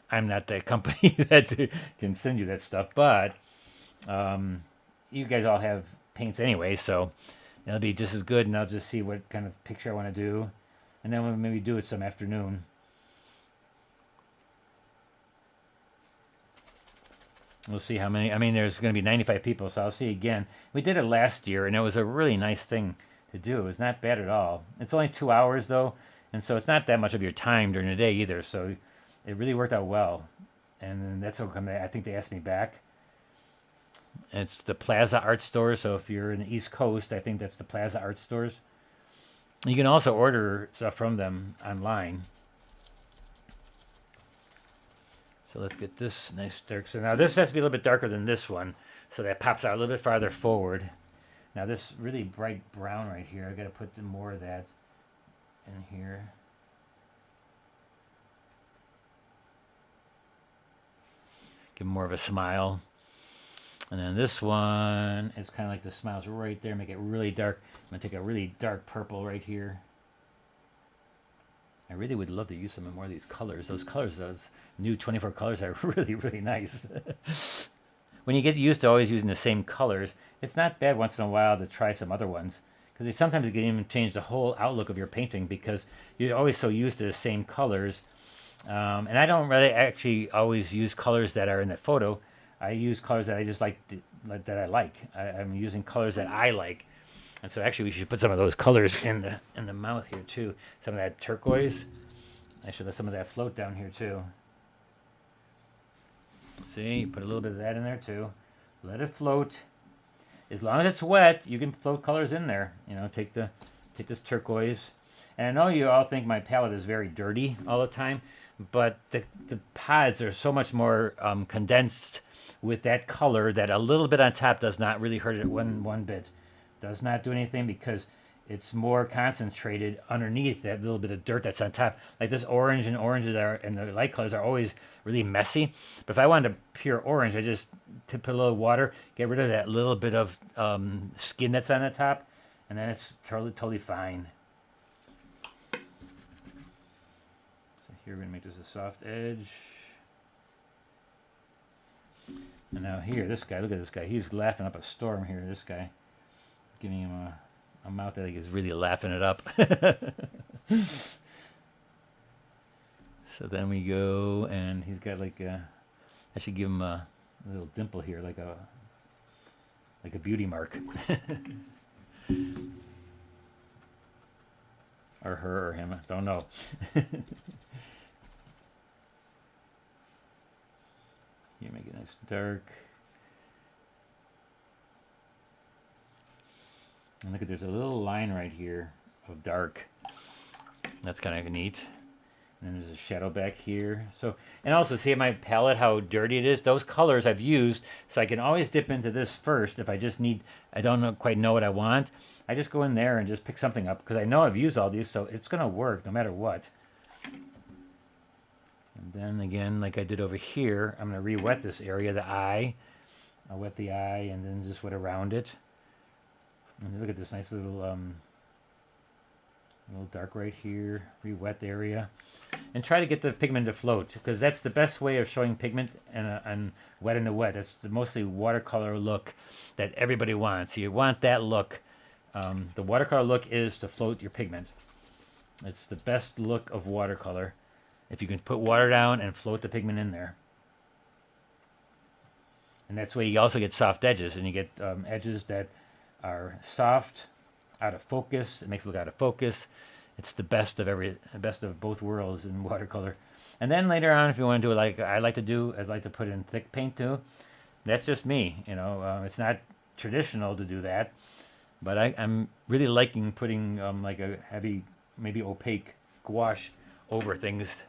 I'm not the company that can send you that stuff. But you guys all have paints anyway, so it'll be just as good, and I'll just see what kind of picture I want to do. And then we'll maybe do it some afternoon. We'll see how many. I mean, there's going to be 95 people, so I'll see again. We did it last year, and it was a really nice thing to do. It was not bad at all. It's only 2 hours, though, and so it's not that much of your time during the day either. So it really worked out well. And then that's how come I think they asked me back. It's the Plaza Art Store, so if you're in the East Coast, I think that's the Plaza Art Stores. You can also order stuff from them online. So let's get this nice dark. So now this has to be a little bit darker than this one, so that pops out a little bit farther forward. Now this really bright brown right here, I got to put more of that in here. Give more of a smile. And then this one, it's kind of like the smiles right there. Make it really dark. I'm going to take a really dark purple right here. I really would love to use some more of these colors. Those colors, those new 24 colors are really, really nice. When you get used to always using the same colors, it's not bad once in a while to try some other ones. Because sometimes you can even change the whole outlook of your painting because you're always so used to the same colors. And I don't really actually always use colors that are in the photo. I use colors that I just like, that I like. I'm using colors that I like. And so actually we should put some of those colors in the mouth here too. Some of that turquoise. I should let some of that float down here too. See, put a little bit of that in there too. Let it float. As long as it's wet, you can float colors in there. You know, take this turquoise. And I know you all think my palette is very dirty all the time, but the pods are so much more condensed with that color that a little bit on top does not really hurt it one bit. Does not do anything because it's more concentrated underneath that little bit of dirt that's on top. Like this orange and oranges and the light colors are always really messy. But if I wanted a pure orange, I just put a little water, get rid of that little bit of skin that's on the top, and then it's totally fine. So here we're gonna make this a soft edge. And now here, this guy, look at this guy. He's laughing up a storm here, this guy. Giving him a mouth that is really laughing it up. So then we go, and he's got like I should give him a little dimple here, like a beauty mark. Or her or him, I don't know. You make it nice and dark. And look at, there's a little line right here of dark. That's kind of neat. And then there's a shadow back here. So, and also see my palette, how dirty it is. Those colors I've used, so I can always dip into this first if I just need, I don't quite know what I want. I just go in there and just pick something up because I know I've used all these, so it's going to work no matter what. And then again, like I did over here, I'm going to re-wet this area, the eye. I'll wet the eye and then just wet around it. And look at this nice little dark right here. Re-wet the area, and try to get the pigment to float because that's the best way of showing pigment and wet in the wet. That's the mostly watercolor look that everybody wants. You want that look. The watercolor look is to float your pigment. It's the best look of watercolor if you can put water down and float the pigment in there. And that's where you also get soft edges, and you get edges that are soft, out of focus. It makes it look out of focus. It's the best of both worlds in watercolor. And then later on, if you want to do it like I like to do, I'd like to put in thick paint too. That's just me, you know. It's not traditional to do that, but I'm really liking putting like a heavy, maybe opaque gouache over things.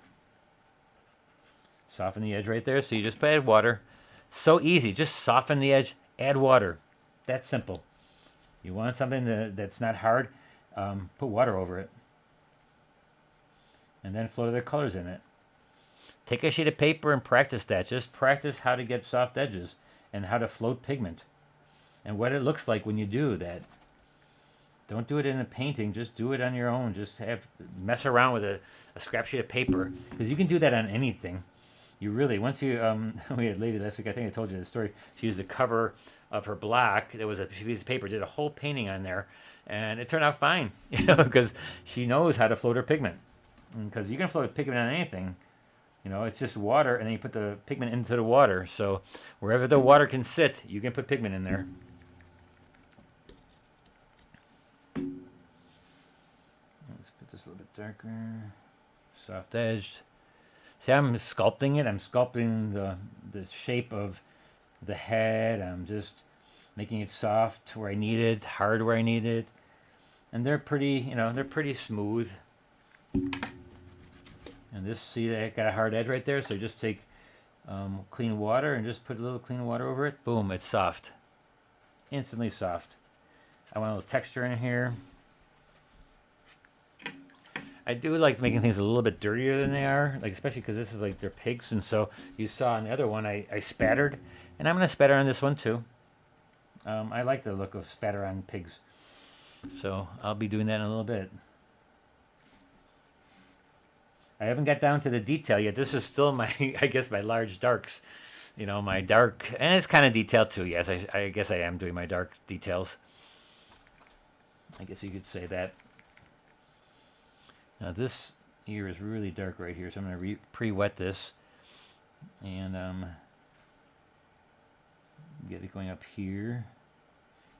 Soften the edge right there. So you just add water. So easy. Just soften the edge. Add water. That's simple. You want something that's not hard, put water over it. And then float other colors in it. Take a sheet of paper and practice that. Just practice how to get soft edges and how to float pigment. And what it looks like when you do that. Don't do it in a painting. Just do it on your own. Just mess around with a scrap sheet of paper. Because you can do that on anything. You really, once you, we had a lady last week, I think I told you the story. She used the cover of her block. There was a piece of paper, did a whole painting on there, and it turned out fine, you know, because she knows how to float her pigment. Because you can float pigment on anything, you know, it's just water, and then you put the pigment into the water. So wherever the water can sit, you can put pigment in there. Let's put this a little bit darker, soft edged. See, I'm sculpting it. I'm sculpting the shape of the head. I'm just making it soft where I need it, hard where I need it. And they're pretty, you know, they're pretty smooth. And this, see, I got a hard edge right there. So just take clean water and just put a little clean water over it. Boom, it's soft. Instantly soft. I want a little texture in here. I do like making things a little bit dirtier than they are, like especially because this is like they're pigs, and so you saw on the other one I spattered, and I'm gonna spatter on this one too. I like the look of spatter on pigs, so I'll be doing that in a little bit. I haven't got down to the detail yet. This is still my, I guess, my large darks, you know, my dark, and it's kind of detailed too. Yes, I guess I am doing my dark details. I guess you could say that. Now this here is really dark right here, so I'm going to pre-wet this, and Get it going up here.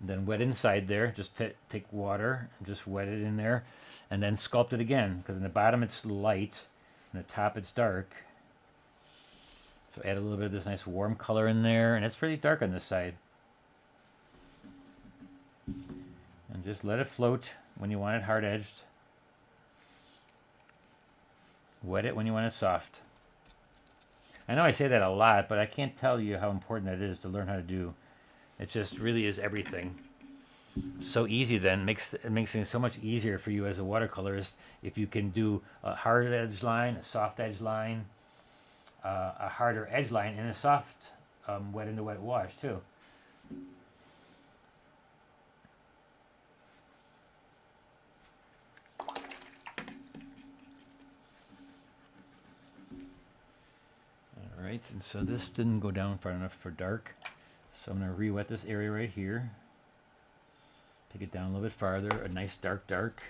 And then wet inside there. Just take water and just wet it in there. And then sculpt it again. Because in the bottom it's light. And the top it's dark. So add a little bit of this nice warm color in there. And it's pretty dark on this side. And just let it float when you want it hard edged. Wet it when you want it soft. I know I say that a lot, but I can't tell you how important that is to learn how to do. It just really is everything. So easy then. It makes things so much easier for you as a watercolorist if you can do a hard edge line, a soft edge line, a harder edge line, and a soft wet in the wet wash too. Alright, and so this didn't go down far enough for dark. So I'm going to re-wet this area right here. Take it down a little bit farther, a nice dark.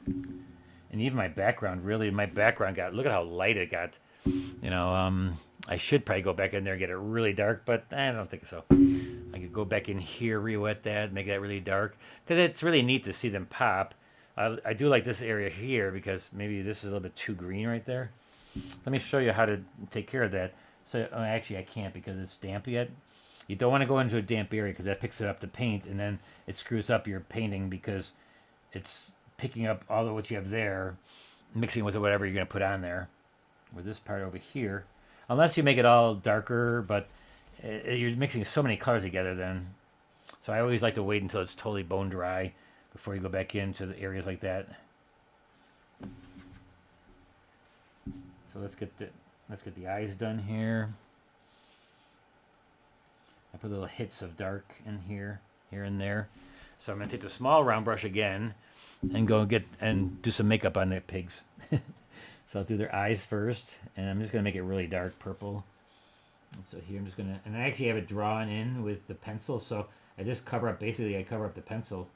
And even my background, really, got, look at how light it got. You know, I should probably go back in there and get it really dark, but I don't think so. I could go back in here, re-wet that, make that really dark. Because it's really neat to see them pop. I do like this area here because maybe this is a little bit too green right there. Let me show you how to take care of that. So actually I can't because it's damp yet. You don't want to go into a damp area because that picks it up to paint, and then it screws up your painting because it's picking up all of what you have there, mixing with whatever you're going to put on there. With this part over here, unless you make it all darker, but you're mixing so many colors together then. So I always like to wait until it's totally bone dry before you go back into the areas like that. So let's get the eyes done here. I put little hits of dark in here and there. So I'm gonna take the small round brush again and go and do some makeup on the pigs. So I'll do their eyes first, and I'm just gonna make it really dark purple. And so here I'm just gonna, and I actually have it drawn in with the pencil, so I just cover up, basically I cover up the pencil.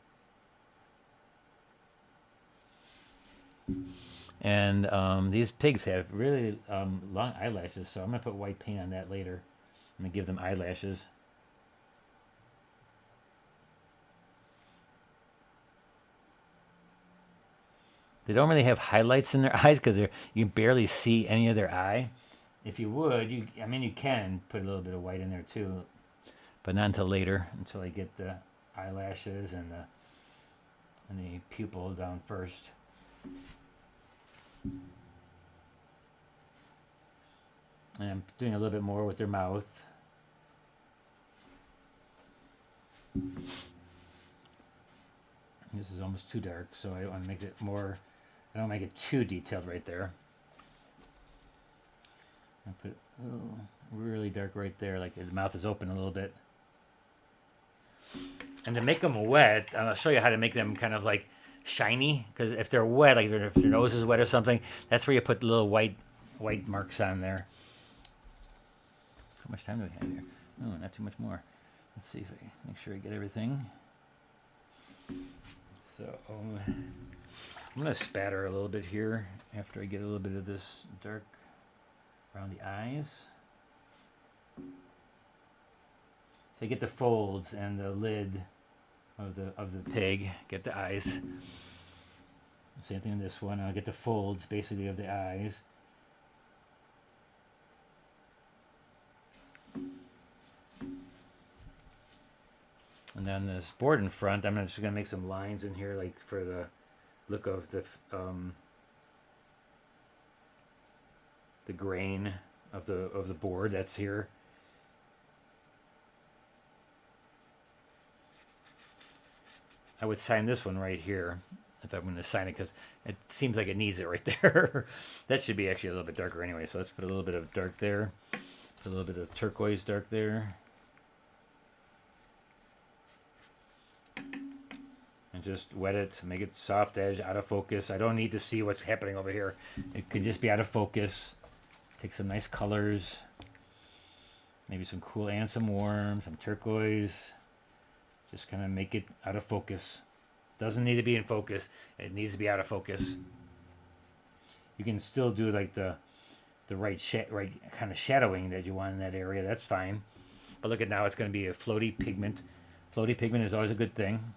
And these pigs have really long eyelashes, so I'm going to put white paint on that later. I'm going to give them eyelashes. They don't really have highlights in their eyes because you can barely see any of their eye. If you would, you can put a little bit of white in there too, but not until later, until I get the eyelashes and the pupil down first. And I'm doing a little bit more with their mouth. This is almost too dark, so I want to make it more, I don't make it too detailed right there. I put it really dark right there, like the mouth is open a little bit. And to make them wet, I'll show you how to make them kind of like shiny, because if they're wet, like if their nose is wet or something, that's where you put the little white marks on there. How much time do we have here? Oh, not too much more. Let's see if I make sure I get everything. So I'm gonna spatter a little bit here after I get a little bit of this dark around the eyes. So you get the folds and the lid of the pig. Get the eyes. Same thing in this one. I'll get the folds basically of the eyes. And then this board in front, I'm just going to make some lines in here, like for the look of the grain of the board that's here. I would sign this one right here if I'm going to sign it, because it seems like it needs it right there. That should be actually a little bit darker anyway, so let's put a little bit of dark there. Put a little bit of turquoise dark there. And just wet it, make it soft edge, out of focus. I don't need to see what's happening over here. It can just be out of focus. Take some nice colors. Maybe some cool and some warm, some turquoise. Just kind of make it out of focus. Doesn't need to be in focus. It needs to be out of focus. You can still do like the the right kind of shadowing that you want in that area, that's fine. But look at now, it's going to be a floaty pigment. Floaty pigment is always a good thing.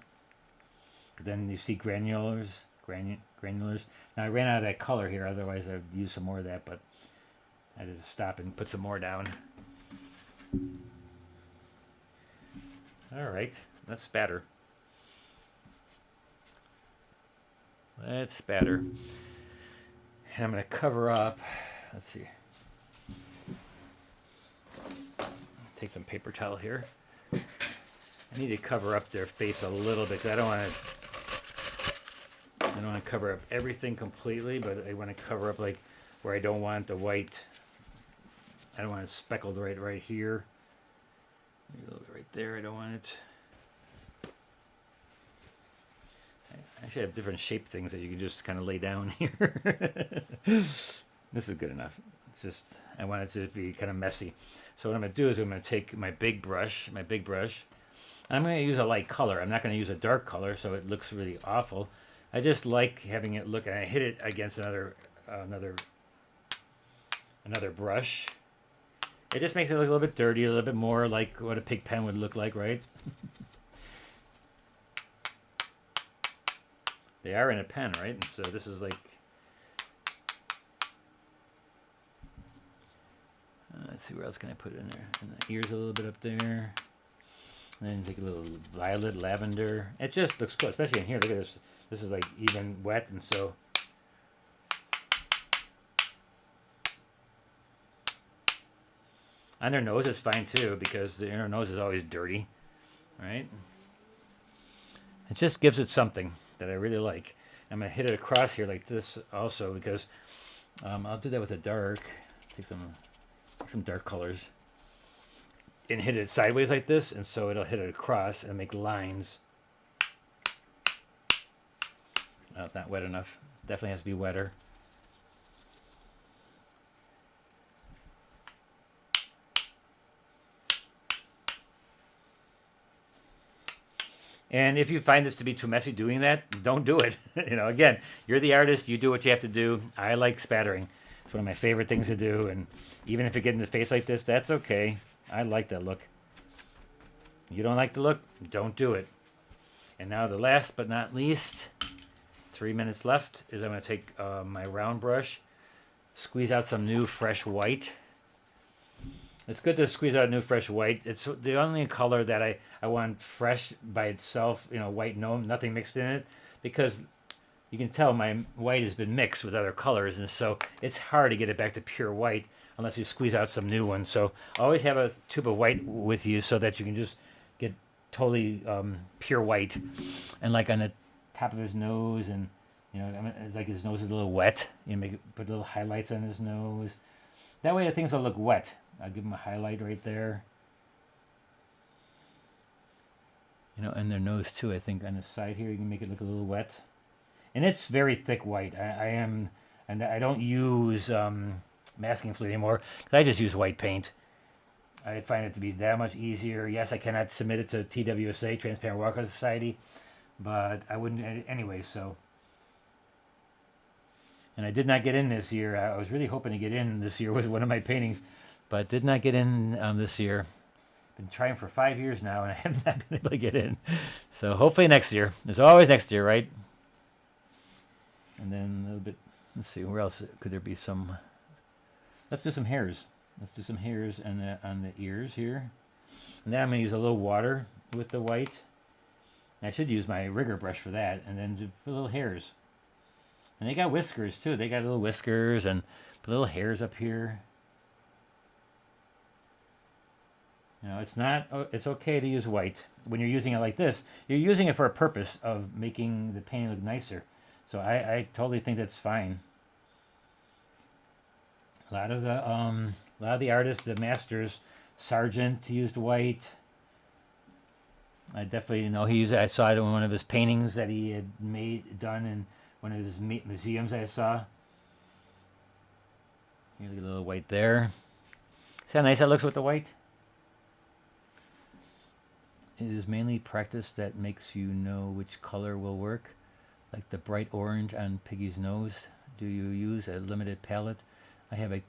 Then you see granulars. Now I ran out of that color here, otherwise I'd use some more of that, but I had to stop and put some more down. All right, let's spatter. Let's spatter. And I'm going to cover up, let's see. Take some paper towel here. I need to cover up their face a little bit because I don't want to cover up everything completely, but I want to cover up like where I don't want the white. I don't want it speckled right here. Maybe a little bit right there. I don't want it. I actually have different shape things that you can just kind of lay down here. This is good enough. It's just, I want it to be kind of messy. So what I'm going to do is I'm going to take my big brush. I'm going to use a light color. I'm not going to use a dark color so it looks really awful. I just like having it look, and I hit it against another brush. It just makes it look a little bit dirty, a little bit more like what a pig pen would look like, right? They are in a pen, right? And so this is like, let's see, where else can I put it in there? And the ears a little bit up there. And then take a little violet, lavender. It just looks cool, especially in here. Look at this. This is like even wet, and so. On their nose is fine too, because the inner nose is always dirty, right? It just gives it something that I really like. I'm going to hit it across here like this also, because I'll do that with a dark. Take some dark colors. And hit it sideways like this, and so it'll hit it across and make lines. Oh, it's not wet enough. Definitely has to be wetter. And if you find this to be too messy doing that, don't do it. Again, you're the artist. You do what you have to do. I like spattering. It's one of my favorite things to do. And even if it gets in the face like this, that's okay. I like that look. You don't like the look? Don't do it. And now the last but not least, 3 minutes left, is I'm going to take my round brush, squeeze out some new fresh white. It's good to squeeze out new fresh white. It's the only color that I want fresh by itself, white, nothing mixed in it, because you can tell my white has been mixed with other colors, and so it's hard to get it back to pure white unless you squeeze out some new ones. So always have a tube of white with you so that you can just get totally pure white. And like on the top of his nose, and it's like his nose is a little wet. Put little highlights on his nose. That way the things will look wet. I'll give him a highlight right there. And their nose too. I think on the side here you can make it look a little wet. And it's very thick white. And I don't use masking fluid anymore, because I just use white paint. I find it to be that much easier. Yes, I cannot submit it to TWSA, Transparent Watercolor Society, but I wouldn't anyway. So, and I did not get in this year. I was really hoping to get in this year with one of my paintings, but did not get in this year. Been trying for 5 years now, and I have not been able to get in. So hopefully next year. There's always next year, right? And then a little bit. Let's see, where else could there be some? Let's do some hairs. Let's do some hairs on the ears here. And then I'm going to use a little water with the white. And I should use my rigger brush for that. And then do little hairs. And they got whiskers too. They got little whiskers and put little hairs up here. It's okay to use white. When you're using it like this, you're using it for a purpose of making the painting look nicer. So I totally think that's fine. A lot of the artists, the masters, Sargent used white. I definitely know he used it. I saw it in one of his paintings that he had done in one of his museums I saw. Here's a little white there. See how nice that looks with the white? It is mainly practice that makes you know which color will work, like the bright orange on Piggy's nose. Do you use a limited palette? I have a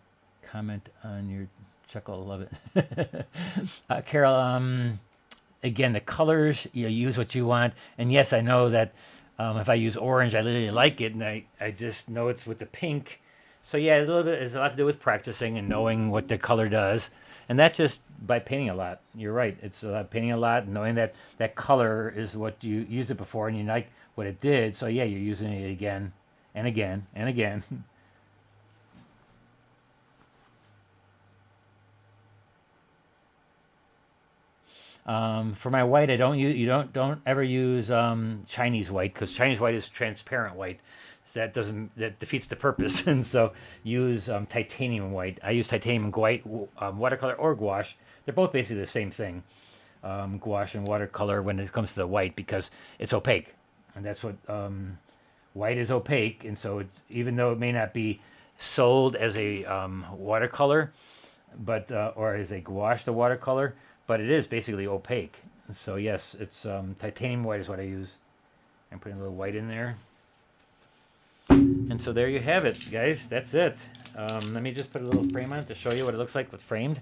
comment on your chuckle. Love it. Carol, again, the colors, you use what you want. And yes, I know that if I use orange, I really like it. And I just know it's with the pink. So yeah, a little bit has a lot to do with practicing and knowing what the color does. And that's just by painting a lot. You're right. It's painting a lot and knowing that that color is what you used it before and you like what it did. So yeah, you're using it again and again and again. For my white, I don't use, you don't ever use Chinese white because Chinese white is transparent white. So that defeats the purpose. And so use titanium white. I use titanium white, watercolor or gouache. They're both basically the same thing. Gouache and watercolor when it comes to the white because it's opaque, and that's what white is opaque. And so even though it may not be sold as a watercolor, but or as a gouache, the watercolor, but it is basically opaque. So yes, it's titanium white is what I use. I'm putting a little white in there. And so there you have it, guys. That's it. Let me just put a little frame on it to show you what it looks like with framed.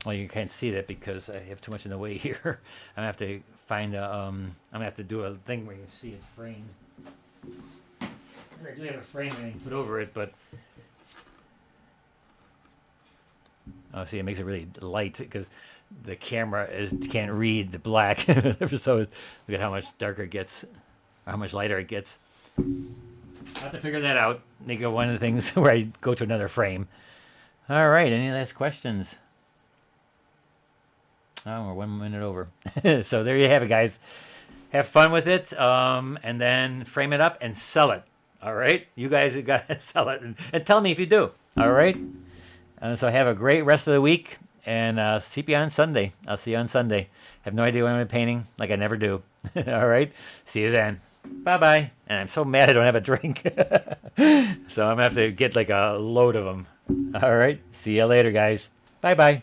Well, you can't see that because I have too much in the way here. I'm gonna have to find a, I'm gonna have to do a thing where you can see it framed. I do have a frame I can put over it, but see, it makes it really light because the camera can't read the black. So look at how much darker it gets, or how much lighter it gets. I'll have to figure that out. Make it one of the things where I go to another frame. All right, any last questions? Oh, we're 1 minute over. So there you have it, guys. Have fun with it, and then frame it up and sell it. All right? You guys have got to sell it. And tell me if you do. All right? So have a great rest of the week, and see you on Sunday. I'll see you on Sunday. Have no idea when I'm painting, like I never do. All right? See you then. Bye-bye. And I'm so mad I don't have a drink. So I'm going to have to get like a load of them. All right? See you later, guys. Bye-bye.